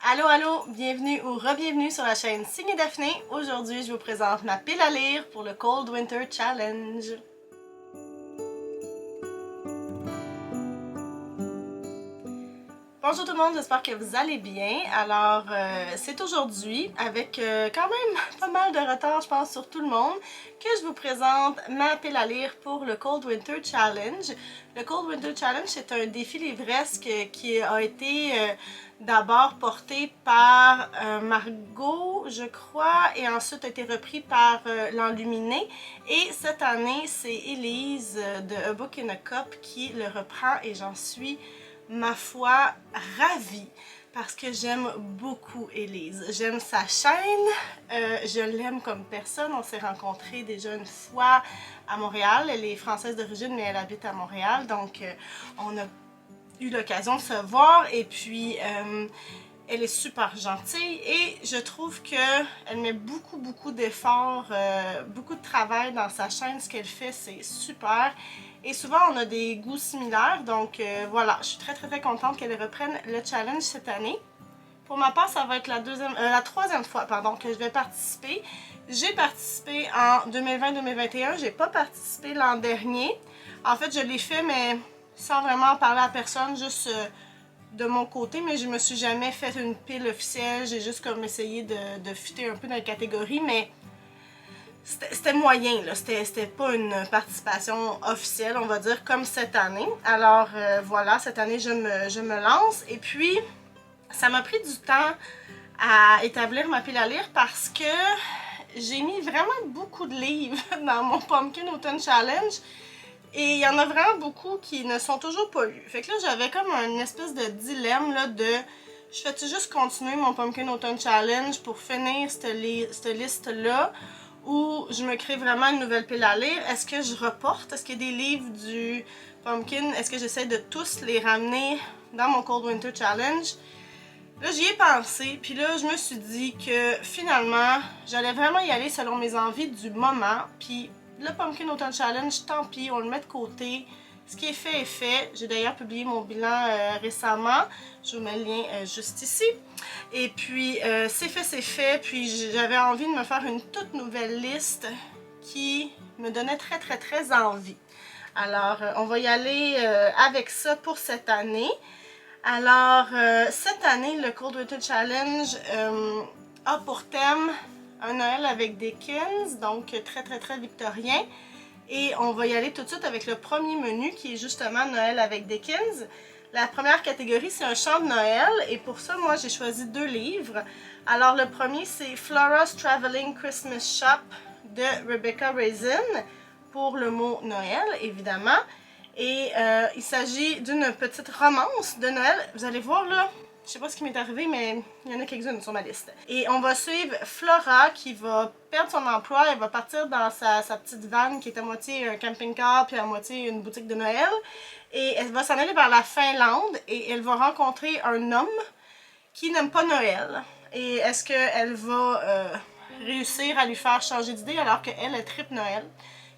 Allô, allô, bienvenue ou re-bienvenue sur la chaîne Signe et Daphné. Aujourd'hui, je vous présente ma pile à lire pour le Cold Winter Challenge. Bonjour tout le monde, j'espère que vous allez bien. Alors, c'est aujourd'hui, avec quand même pas mal de retard, je pense, sur tout le monde, que je vous présente ma pile à lire pour le Cold Winter Challenge. Le Cold Winter Challenge, c'est un défi livresque qui a été d'abord porté par Margot, je crois, et ensuite a été repris par l'Enluminé. Et cette année, c'est Élise de A Book in a Cup qui le reprend et j'en suis, ma foi, ravie parce que j'aime beaucoup Élise. J'aime sa chaîne, je l'aime comme personne. On s'est rencontrés déjà une fois à Montréal. Elle est française d'origine, mais elle habite à Montréal, donc on a eu l'occasion de se voir et puis elle est super gentille et je trouve qu'elle met beaucoup d'efforts, beaucoup de travail dans sa chaîne. Ce qu'elle fait, c'est super. Et souvent, on a des goûts similaires, donc voilà, je suis très contente qu'elle reprenne le challenge cette année. Pour ma part, ça va être la troisième fois pardon, que je vais participer. J'ai participé en 2020-2021, j'ai pas participé l'an dernier. En fait, je l'ai fait, mais sans vraiment parler à personne, juste de mon côté, mais je me suis jamais fait une pile officielle. J'ai juste comme essayé de fitter un peu dans les catégories, mais c'était moyen, là. C'était pas une participation officielle, on va dire, comme cette année. Alors voilà, cette année, je me lance. Et puis, ça m'a pris du temps à établir ma pile à lire parce que j'ai mis vraiment beaucoup de livres dans mon Pumpkin Autumn Challenge. Et il y en a vraiment beaucoup qui ne sont toujours pas lus. Fait que là, j'avais comme une espèce de dilemme là, de... Je fais-tu juste continuer mon Pumpkin Autumn Challenge pour finir cette liste-là? Ou je me crée vraiment une nouvelle pile à lire? Est-ce que je reporte? Est-ce qu'il y a des livres du Pumpkin? Est-ce que j'essaie de tous les ramener dans mon Cold Winter Challenge? Là, j'y ai pensé, puis là, je me suis dit que finalement, j'allais vraiment y aller selon mes envies du moment. Puis le Pumpkin Autumn Challenge, tant pis, on le met de côté. Ce qui est fait est fait. J'ai d'ailleurs publié mon bilan récemment. Je vous mets le lien juste ici. Et puis, c'est fait. Puis j'avais envie de me faire une toute nouvelle liste qui me donnait très envie. Alors, on va y aller avec ça pour cette année. Alors, cette année, le Cold Winter Challenge a pour thème un Noël avec Dickens, donc très victorien. Et on va y aller tout de suite avec le premier menu qui est justement Noël avec Dickens. La première catégorie, c'est un chant de Noël et pour ça, moi, j'ai choisi 2 livres. Alors, le premier, c'est Flora's Traveling Christmas Shop de Rebecca Raisin pour le mot Noël, évidemment. Et il s'agit d'une petite romance de Noël. Vous allez voir là, je sais pas ce qui m'est arrivé, mais il y en a quelques-unes sur ma liste. Et on va suivre Flora qui va perdre son emploi. Elle va partir dans sa petite vanne qui est à moitié un camping-car puis à moitié une boutique de Noël. Et elle va s'en aller vers la Finlande et elle va rencontrer un homme qui n'aime pas Noël. Et est-ce qu'elle va réussir à lui faire changer d'idée alors qu'elle tripe Noël?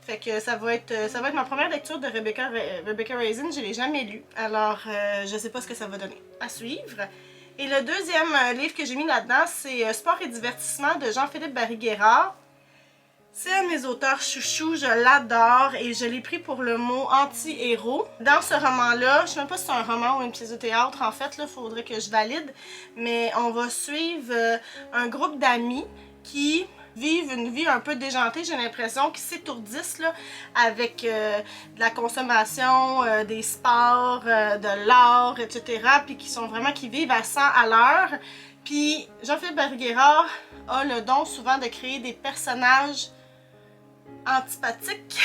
Fait que ça va être ma première lecture de Rebecca Raisin. Je ne l'ai jamais lu, alors je ne sais pas ce que ça va donner. À suivre. Et le deuxième livre que j'ai mis là-dedans, c'est Sport et divertissement de Jean-Philippe Barry-Guerrard. C'est un de mes auteurs chouchous, je l'adore et je l'ai pris pour le mot anti-héros. Dans ce roman-là, je ne sais même pas si c'est un roman ou une pièce de théâtre en fait, il faudrait que je valide, mais on va suivre un groupe d'amis qui vivent une vie un peu déjantée, j'ai l'impression, qui s'étourdissent là, avec de la consommation, des sports, de l'art, etc. Puis qui vivent à 100 à l'heure. Puis Jean-Philippe Barry-Guerrard a le don souvent de créer des personnages antipathiques,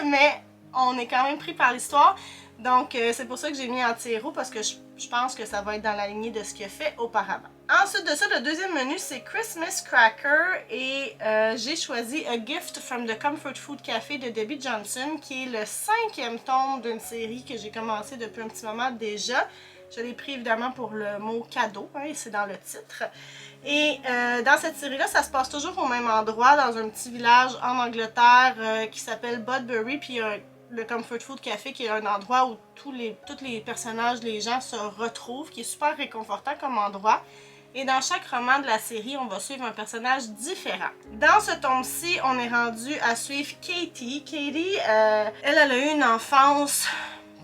mais on est quand même pris par l'histoire. Donc c'est pour ça que j'ai mis anti-héros, parce que je pense que ça va être dans la lignée de ce qu'il a fait auparavant. Ensuite de ça, le deuxième menu, c'est Christmas Cracker et j'ai choisi A Gift from the Comfort Food Café de Debbie Johnson, qui est le 5e tome d'une série que j'ai commencé depuis un petit moment déjà. Je l'ai pris évidemment pour le mot cadeau, hein, et c'est dans le titre. Et dans cette série-là, ça se passe toujours au même endroit, dans un petit village en Angleterre qui s'appelle Budbury, puis le Comfort Food Café qui est un endroit où tous les personnages, les gens se retrouvent, qui est super réconfortant comme endroit. Et dans chaque roman de la série, on va suivre un personnage différent. Dans ce tome-ci, on est rendu à suivre Katie. Katie, elle a eu une enfance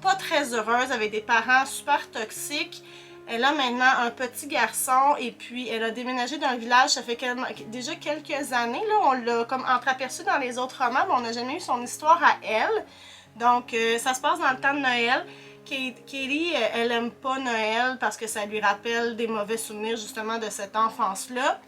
pas très heureuse avec des parents super toxiques. Elle a maintenant un petit garçon et puis elle a déménagé dans le village, ça fait déjà quelques années. Là, on l'a comme entreaperçu dans les autres romans, mais on n'a jamais eu son histoire à elle. Donc, ça se passe dans le temps de Noël. Katie, elle aime pas Noël parce que ça lui rappelle des mauvais souvenirs justement de cette enfance-là.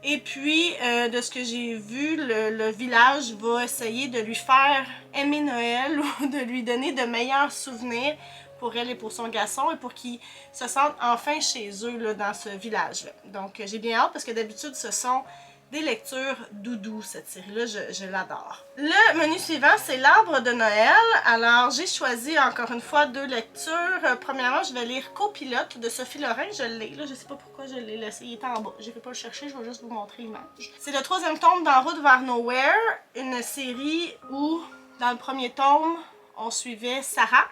Et puis, de ce que j'ai vu, le village va essayer de lui faire aimer Noël ou de lui donner de meilleurs souvenirs pour elle et pour son garçon et pour qu'ils se sentent enfin chez eux là, dans ce village-là. Donc, j'ai bien hâte parce que d'habitude, ce sont des lectures doudou, cette série-là, je l'adore. Le menu suivant, c'est l'arbre de Noël. Alors, j'ai choisi encore une fois 2 lectures. Premièrement, je vais lire Copilote de Sophie Lorrain. Je l'ai, là, je sais pas pourquoi je l'ai laissé, il est en bas. Je vais pas le chercher, je vais juste vous montrer l'image. C'est le 3e tome d'En route vers Nowhere, une série où, dans le 1er tome, on suivait Sarah.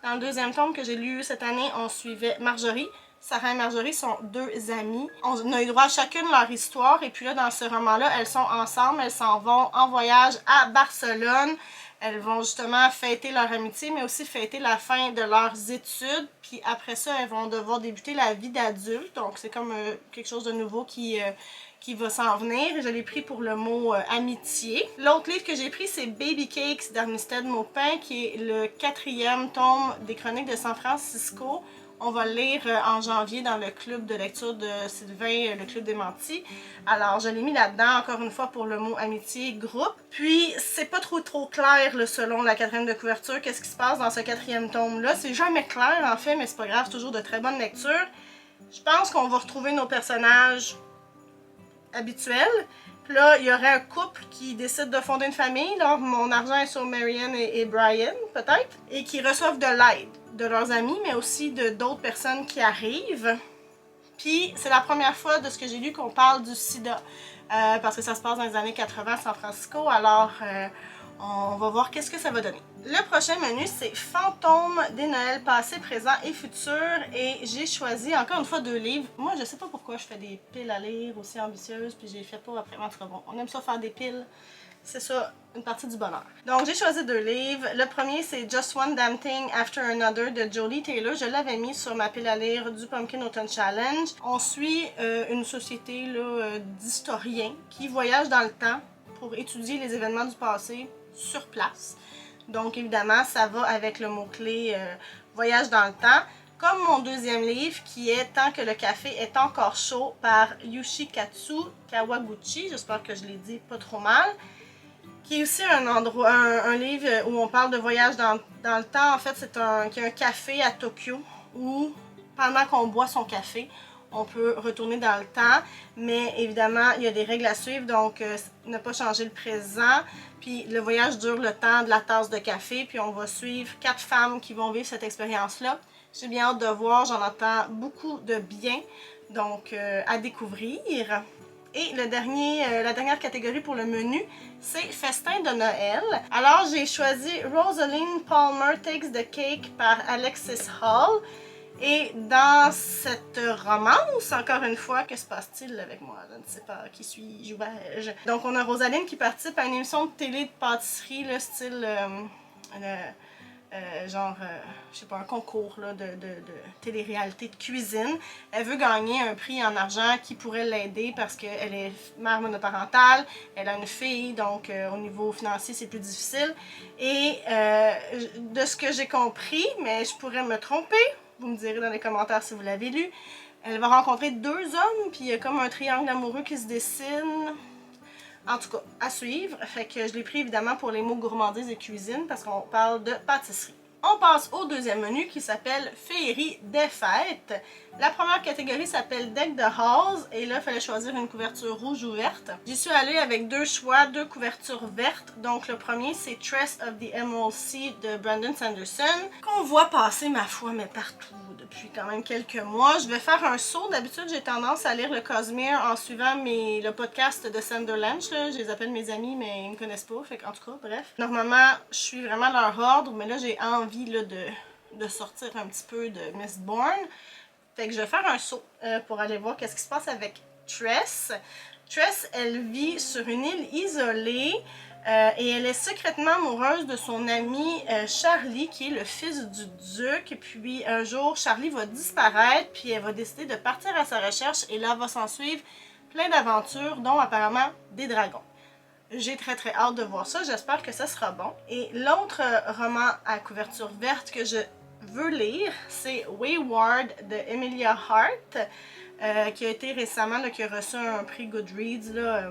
Dans le 2e tome que j'ai lu cette année, on suivait Marjorie. Sarah et Marjorie sont 2 amies. On a eu droit à chacune leur histoire. Et puis là, dans ce roman-là, elles sont ensemble. Elles s'en vont en voyage à Barcelone. Elles vont justement fêter leur amitié, mais aussi fêter la fin de leurs études. Puis après ça, elles vont devoir débuter la vie d'adulte. Donc c'est comme quelque chose de nouveau qui va s'en venir. Je l'ai pris pour le mot amitié. L'autre livre que j'ai pris, c'est Baby Cakes d'Armistead Maupin, qui est le 4e tome des Chroniques de San Francisco. On va le lire en janvier dans le club de lecture de Sylvain, le club des mentis. Alors, je l'ai mis là-dedans, encore une fois, pour le mot amitié groupe. Puis, c'est pas trop clair, là, selon la 4e de couverture, qu'est-ce qui se passe dans ce 4e tome-là. C'est jamais clair, en fait, mais c'est pas grave, c'est toujours de très bonne lecture. Je pense qu'on va retrouver nos personnages habituels. Puis là, il y aurait un couple qui décide de fonder une famille. Là, mon argent est sur Marianne et Brian, peut-être. Et qui reçoivent de l'aide de leurs amis, mais aussi de d'autres personnes qui arrivent. Puis, c'est la première fois de ce que j'ai lu qu'on parle du sida. Parce que ça se passe dans les années 80 à San Francisco. Alors, on va voir qu'est-ce que ça va donner. Le prochain menu, c'est Fantômes des Noëls passés, présents et futurs. Et j'ai choisi encore une fois 2 livres. Moi, je sais pas pourquoi je fais des piles à lire aussi ambitieuses, puis j'ai fait pas après. En tout cas, bon, on aime ça faire des piles. C'est ça, une partie du bonheur. Donc, j'ai choisi 2 livres. Le premier, c'est Just One Damn Thing After Another de Jodie Taylor. Je l'avais mis sur ma pile à lire du Pumpkin Autumn Challenge. On suit une société d'historiens qui voyagent dans le temps pour étudier les événements du passé sur place. Donc, évidemment, ça va avec le mot-clé voyage dans le temps. Comme mon 2e livre qui est Tant que le café est encore chaud par Yoshikatsu Kawaguchi. J'espère que je l'ai dit pas trop mal. Qui est aussi un livre où on parle de voyage dans le temps. En fait, c'est un café à Tokyo où, pendant qu'on boit son café, on peut retourner dans le temps. Mais évidemment, il y a des règles à suivre, donc ne pas changer le présent. Puis le voyage dure le temps de la tasse de café. Puis on va suivre 4 femmes qui vont vivre cette expérience-là. J'ai bien hâte de voir, j'en entends beaucoup de bien. Donc, à découvrir. Et la dernière catégorie pour le menu, c'est Festin de Noël. Alors, j'ai choisi Rosaline Palmer Takes the Cake par Alexis Hall. Et dans cette romance, encore une fois, que se passe-t-il avec moi? Je ne sais pas, qui suis-je? Donc, on a Rosaline qui participe à une émission de télé de pâtisserie, le style... je sais pas, un concours là, de télé-réalité de cuisine. Elle veut gagner un prix en argent qui pourrait l'aider parce qu'elle est mère monoparentale, elle a une fille, donc au niveau financier c'est plus difficile. Et de ce que j'ai compris, mais je pourrais me tromper, vous me direz dans les commentaires si vous l'avez lu, elle va rencontrer 2 hommes, puis il y a comme un triangle amoureux qui se dessine. En tout cas, à suivre. Fait que je l'ai pris évidemment pour les mots gourmandise et cuisine parce qu'on parle de pâtisserie. On passe au 2e menu qui s'appelle Féerie des fêtes. La première catégorie s'appelle Deck de Halls et là, il fallait choisir une couverture rouge ou verte. J'y suis allée avec 2 choix, 2 couvertures vertes. Donc le premier, c'est Tress of the Emerald Sea de Brandon Sanderson, qu'on voit passer, ma foi, mais partout depuis quand même quelques mois. Je vais faire un saut. D'habitude, j'ai tendance à lire le Cosmere en suivant le podcast de Sanderlanche. Je les appelle mes amis, mais ils me connaissent pas. Fait en tout cas, bref. Normalement, je suis vraiment leur ordre, mais là, j'ai envie là, de sortir un petit peu de Mistborn. Fait que je vais faire un saut pour aller voir qu'est-ce qui se passe avec Tress. Tress, elle vit sur une île isolée et elle est secrètement amoureuse de son ami Charlie, qui est le fils du duc. Et puis un jour, Charlie va disparaître, puis elle va décider de partir à sa recherche et là va s'en suivre plein d'aventures, dont apparemment des dragons. J'ai très hâte de voir ça, j'espère que ça sera bon. Et l'autre roman à couverture verte que je veux lire, c'est Wayward de Emilia Hart, qui a été récemment, là, qui a reçu un prix Goodreads, là,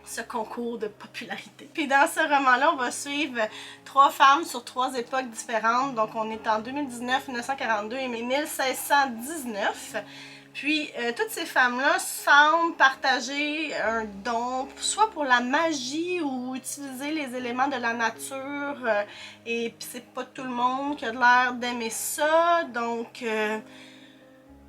ce concours de popularité. Puis dans ce roman-là, on va suivre 3 femmes sur 3 époques différentes. Donc on est en 2019, 1942 et 1619. Puis toutes ces femmes-là semblent partager un don, soit pour la magie ou utiliser les éléments de la nature. Et puis c'est pas tout le monde qui a l'air d'aimer ça. Donc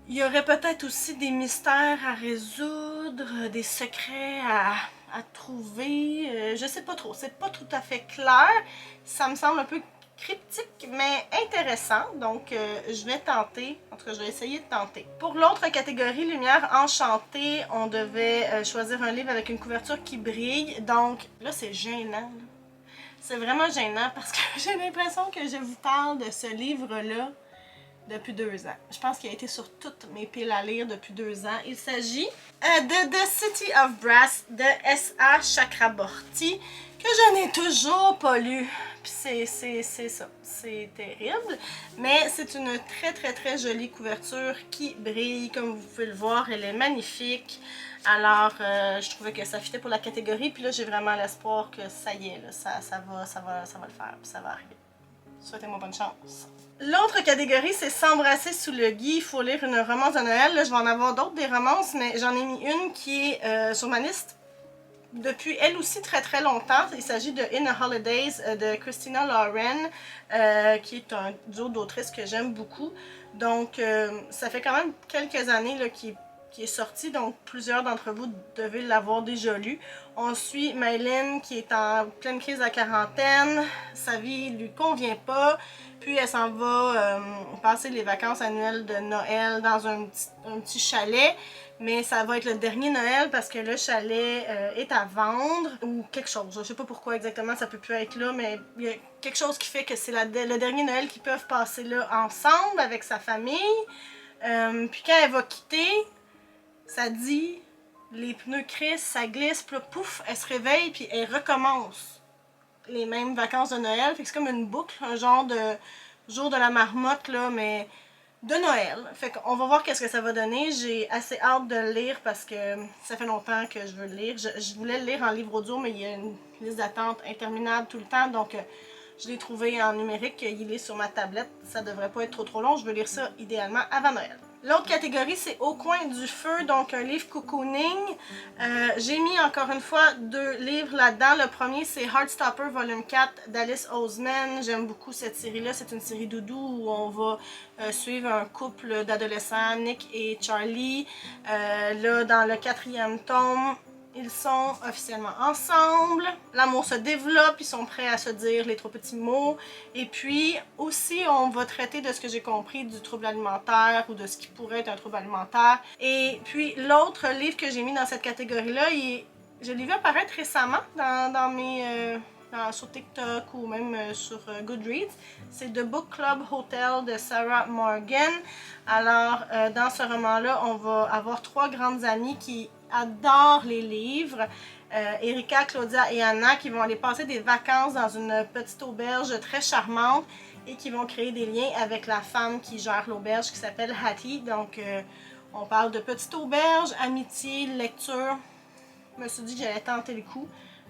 il y aurait peut-être aussi des mystères à résoudre, des secrets à trouver. Je sais pas trop, c'est pas tout à fait clair. Ça me semble un peu cryptique, mais intéressant. Donc, je vais tenter. En tout cas, je vais essayer de tenter. Pour l'autre catégorie, Lumière enchantée, on devait choisir un livre avec une couverture qui brille. Donc, là, c'est gênant. C'est vraiment gênant parce que j'ai l'impression que je vous parle de ce livre-là depuis 2 ans. Je pense qu'il a été sur toutes mes piles à lire depuis 2 ans. Il s'agit de The City of Brass de S.A. Chakraborty, que je n'ai toujours pas lu. Puis c'est ça, c'est terrible. Mais c'est une très jolie couverture qui brille, comme vous pouvez le voir, elle est magnifique. Alors, je trouvais que ça fitait pour la catégorie, puis là, j'ai vraiment l'espoir que ça y est, là, ça va le faire, puis ça va arriver. Souhaitez-moi bonne chance. L'autre catégorie, c'est S'embrasser sous le gui. Il faut lire une romance de Noël. Là, je vais en avoir d'autres des romances, mais j'en ai mis une qui est sur ma liste depuis elle aussi très longtemps. Il s'agit de In a Holidays de Christina Lauren, qui est un duo d'autrices que j'aime beaucoup. Donc, ça fait quand même quelques années là, qui est sorti, donc plusieurs d'entre vous devez l'avoir déjà lu. On suit Maylin qui est en pleine crise de la quarantaine, sa vie lui convient pas, puis elle s'en va passer les vacances annuelles de Noël dans un petit chalet, mais ça va être le dernier Noël parce que le chalet est à vendre ou quelque chose. Je sais pas pourquoi exactement ça peut plus être là, mais il y a quelque chose qui fait que c'est le dernier Noël qu'ils peuvent passer là ensemble avec sa famille. Puis quand elle va quitter, ça dit, les pneus crissent, ça glisse, puis là, pouf, elle se réveille, puis elle recommence les mêmes vacances de Noël. Fait que c'est comme une boucle, un genre de jour de la marmotte, là, mais de Noël. Fait qu'on va voir qu'est-ce que ça va donner. J'ai assez hâte de le lire parce que ça fait longtemps que je veux le lire. Je voulais le lire en livre audio, mais il y a une liste d'attente interminable tout le temps, donc je l'ai trouvé en numérique, il est sur ma tablette. Ça devrait pas être trop long, je veux lire ça idéalement avant Noël. L'autre catégorie, c'est Au coin du feu, donc un livre cocooning. J'ai mis encore une fois 2 livres là-dedans. Le premier, c'est Heartstopper Volume 4 d'Alice Oseman. J'aime beaucoup cette série-là. C'est une série doudou où on va suivre un couple d'adolescents, Nick et Charlie. Là, dans le 4e tome, ils sont officiellement ensemble, l'amour se développe, ils sont prêts à se dire les 3 petits mots. Et puis aussi, on va traiter de ce que j'ai compris du trouble alimentaire ou de ce qui pourrait être un trouble alimentaire. Et puis l'autre livre que j'ai mis dans cette catégorie-là, je l'ai vu apparaître récemment dans mes... sur TikTok ou même sur Goodreads. C'est The Book Club Hotel de Sarah Morgan. Alors, dans ce roman-là, on va avoir 3 grandes amies qui adorent les livres. Erika, Claudia et Anna qui vont aller passer des vacances dans une petite auberge très charmante et qui vont créer des liens avec la femme qui gère l'auberge qui s'appelle Hattie. Donc, on parle de petite auberge, amitié, lecture. Je me suis dit que j'allais tenter le coup.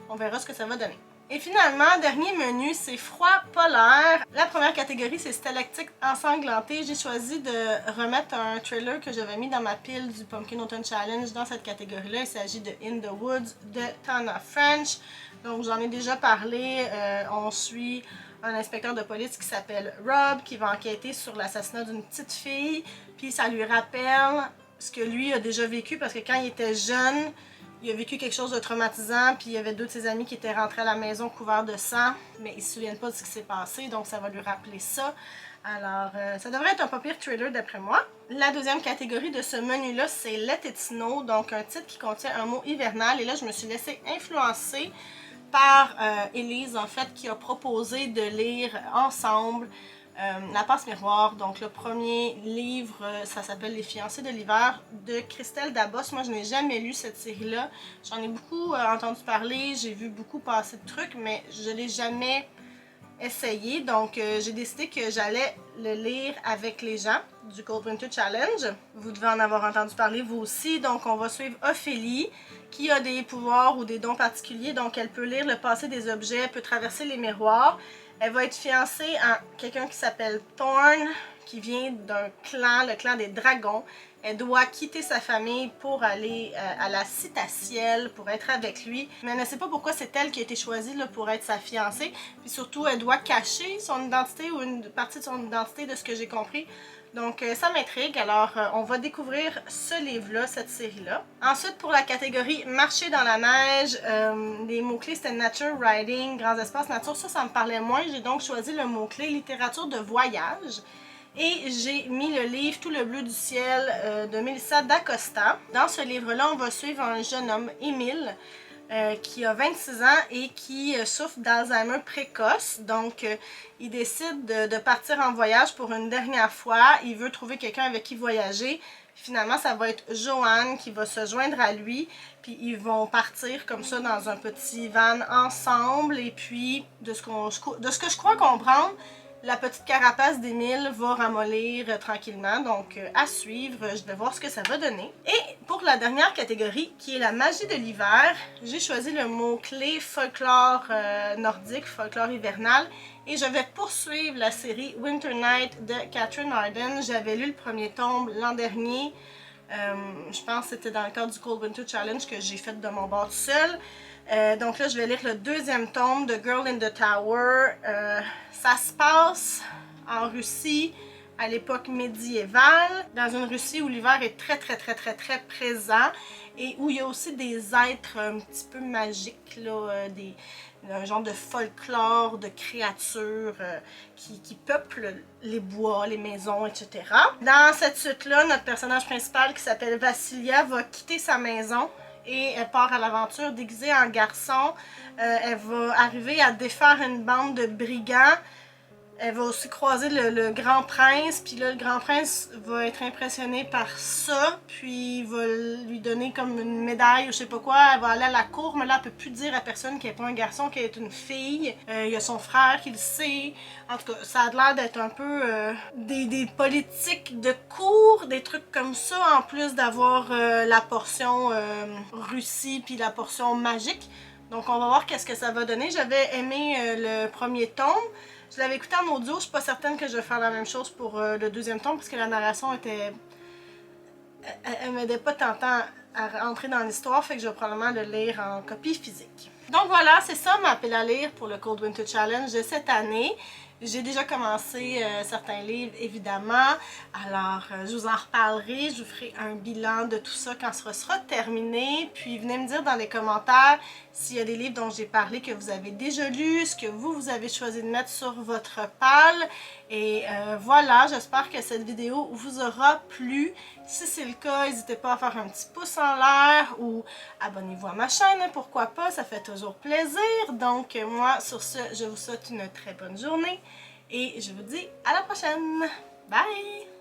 On verra ce que ça va donner. Et finalement, dernier menu, c'est Froid polaire. La première catégorie, c'est Stalactite ensanglantée. J'ai choisi de remettre un trailer que j'avais mis dans ma pile du Pumpkin Autumn Challenge dans cette catégorie-là. Il s'agit de In the Woods de Tana French. Donc j'en ai déjà parlé. On suit un inspecteur de police qui s'appelle Rob, qui va enquêter sur l'assassinat d'une petite fille. Puis ça lui rappelle ce que lui a déjà vécu parce que quand il était jeune, il a vécu quelque chose de traumatisant, puis il y avait 2 de ses amis qui étaient rentrés à la maison couverts de sang, mais ils ne se souviennent pas de ce qui s'est passé, donc ça va lui rappeler ça. Alors, ça devrait être un pas pire thriller d'après moi. La deuxième catégorie de ce menu-là, c'est Let It Snow, donc un titre qui contient un mot hivernal. Et là, je me suis laissée influencer par Élise, en fait, qui a proposé de lire ensemble La Passe Miroir. Donc, le premier livre, ça s'appelle Les Fiancés de l'hiver de Christelle Dabos. Moi, je n'ai jamais lu cette série-là. J'en ai beaucoup entendu parler, j'ai vu beaucoup passer de trucs, mais je ne l'ai jamais essayé. Donc, j'ai décidé que j'allais le lire avec les gens du Cold Winter Challenge. Vous devez en avoir entendu parler vous aussi. Donc, on va suivre Ophélie, qui a des pouvoirs ou des dons particuliers. Donc, elle peut lire le passé des objets, elle peut traverser les miroirs. Elle va être fiancée à quelqu'un qui s'appelle Thorn, qui vient d'un clan, le clan des dragons. Elle doit quitter sa famille pour aller à la Citaciel, pour être avec lui. Mais elle ne sait pas pourquoi c'est elle qui a été choisie là, pour être sa fiancée. Puis surtout, elle doit cacher son identité ou une partie de son identité, de ce que j'ai compris. Donc ça m'intrigue, alors on va découvrir ce livre-là, cette série-là. Ensuite, pour la catégorie Marcher dans la neige, les mots-clés c'était Nature Riding, Grands espaces nature, ça me parlait moins. J'ai donc choisi le mot-clé Littérature de voyage. Et j'ai mis le livre Tout le bleu du ciel de Melissa d'Acosta. Dans ce livre-là, on va suivre un jeune homme, Émile, qui a 26 ans et qui souffre d'Alzheimer précoce. Donc, il décide de partir en voyage pour une dernière fois. Il veut trouver quelqu'un avec qui voyager. Finalement, ça va être Joanne qui va se joindre à lui. Puis, ils vont partir comme ça dans un petit van ensemble. Et puis, de ce que je crois comprendre, la petite carapace d'Émile va ramollir tranquillement, donc à suivre, je vais voir ce que ça va donner. Et pour la dernière catégorie, qui est la magie de l'hiver, j'ai choisi le mot-clé folklore nordique, folklore hivernal, et je vais poursuivre la série Winter Night de Catherine Arden. J'avais lu le premier tome l'an dernier, je pense que c'était dans le cadre du Cold Winter Challenge que j'ai fait de mon bord seul. Donc là, je vais lire le deuxième tome de Girl in the Tower. Ça se passe en Russie à l'époque médiévale, dans une Russie où l'hiver est très présent et où il y a aussi des êtres un petit peu magiques, là, un genre de folklore, de créatures qui peuplent les bois, les maisons, etc. Dans cette suite-là, notre personnage principal qui s'appelle Vassilia va quitter sa maison et elle part à l'aventure déguisée en garçon. Elle va arriver à défaire une bande de brigands. Elle va aussi croiser le grand prince, puis là le grand prince va être impressionné par ça, puis il va lui donner comme une médaille ou je sais pas quoi. Elle va aller à la cour, mais là elle peut plus dire à personne qu'elle est pas un garçon, qu'elle est une fille. Il y a son frère qui le sait. En tout cas, ça a l'air d'être un peu des politiques de cour, des trucs comme ça, en plus d'avoir la portion Russie puis la portion magique. Donc on va voir qu'est-ce que ça va donner. J'avais aimé le premier tome. Je l'avais écouté en audio, je suis pas certaine que je vais faire la même chose pour le deuxième tome parce que la narration était... Elle m'aidait pas tant à rentrer dans l'histoire, fait que je vais probablement le lire en copie physique. Donc voilà, c'est ça ma pile à lire pour le Cold Winter Challenge de cette année. J'ai déjà commencé certains livres, évidemment, alors je vous en reparlerai, je vous ferai un bilan de tout ça quand ce sera terminé, puis venez me dire dans les commentaires s'il y a des livres dont j'ai parlé que vous avez déjà lus, ce que vous avez choisi de mettre sur votre palle, et voilà, j'espère que cette vidéo vous aura plu. Si c'est le cas, n'hésitez pas à faire un petit pouce en l'air ou abonnez-vous à ma chaîne, pourquoi pas, ça fait toujours plaisir. Donc moi, sur ce, je vous souhaite une très bonne journée et je vous dis à la prochaine. Bye!